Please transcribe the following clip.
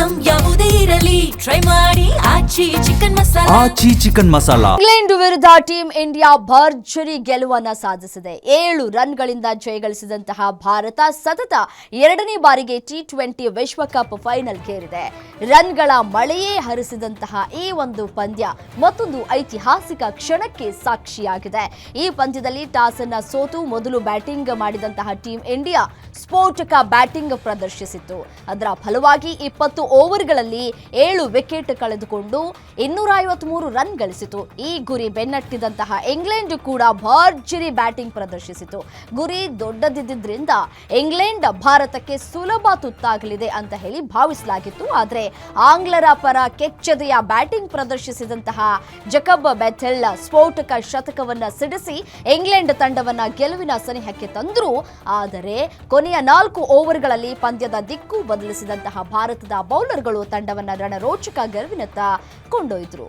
Item ಯಾವುದೇ ಇರಲಿ try ಮಾಡಿ ಆಚಿ ಚಿಕನ್ ಮಸಾಲಾ. ಇಂಗ್ಲೆಂಡ್ ವಿರುದ್ಧ ಟೀಂ ಇಂಡಿಯಾ ಭರ್ಜರಿ ಗೆಲುವನ್ನ ಸಾಧಿಸಿದೆ. 7 ರನ್ಗಳಿಂದ ಜಯಗಳಿಸಿದಂತಹ ಭಾರತ ಸತತ 2ನೇ ಬಾರಿಗೆ T20 ವಿಶ್ವಕಪ್ ಫೈನಲ್ಗೇರಿದೆ. ರನ್ಗಳ ಮಳೆಯೇ ಹರಿಸಿದಂತಹ ಈ ಒಂದು ಪಂದ್ಯ ಮತ್ತೊಂದು ಐತಿಹಾಸಿಕ ಕ್ಷಣಕ್ಕೆ ಸಾಕ್ಷಿಯಾಗಿದೆ. ಈ ಪಂದ್ಯದಲ್ಲಿ ಟಾಸ್ ಅನ್ನ ಸೋತು ಮೊದಲು ಬ್ಯಾಟಿಂಗ್ ಮಾಡಿದಂತಹ ಟೀಂ ಇಂಡಿಯಾ ಸ್ಫೋಟಕ ಬ್ಯಾಟಿಂಗ್ ಪ್ರದರ್ಶಿಸಿತ್ತು. ಅದರ ಫಲವಾಗಿ 20 ಓವರ್ಗಳಲ್ಲಿ 7 ವಿಕೆಟ್ ಕಳೆದುಕೊಂಡು 253 ರನ್ ಗಳಿಸಿತು. ಈ ಗುರಿ ಬೆನ್ನಟ್ಟಿದಂತಹ ಇಂಗ್ಲೆಂಡ್ ಕೂಡ ಭರ್ಜರಿ ಬ್ಯಾಟಿಂಗ್ ಪ್ರದರ್ಶಿಸಿತು. ಗುರಿ ದೊಡ್ಡದಿದ್ದರಿಂದ ಇಂಗ್ಲೆಂಡ್ ಭಾರತಕ್ಕೆ ಸುಲಭ ತುತ್ತಾಗಲಿದೆ ಅಂತ ಹೇಳಿ ಭಾವಿಸಲಾಗಿತ್ತು. ಆದರೆ ಆಂಗ್ಲರ ಪರ ಕೆಚ್ಚದೆಯ ಬ್ಯಾಟಿಂಗ್ ಪ್ರದರ್ಶಿಸಿದಂತಹ ಜಕಬ್ ಬೆಥೆಲ್ ಸ್ಫೋಟಕ ಶತಕವನ್ನ ಸಿಡಿಸಿ ಇಂಗ್ಲೆಂಡ್ ತಂಡವನ್ನ ಗೆಲುವಿನ ಸನಿಹಕ್ಕೆ ತಂದರು. ಆದರೆ ಕೊನೆಯ 4 ಓವರ್ಗಳಲ್ಲಿ ಪಂದ್ಯದ ದಿಕ್ಕು ಬದಲಿಸಿದಂತಹ ಭಾರತದ ಬೌಲರ್ಗಳು ತಂಡವನ್ನ ರಣರೋಚಕ ಗೆಲುವಿನತ್ತ ಕೊಂಡೊಯ್ದರು.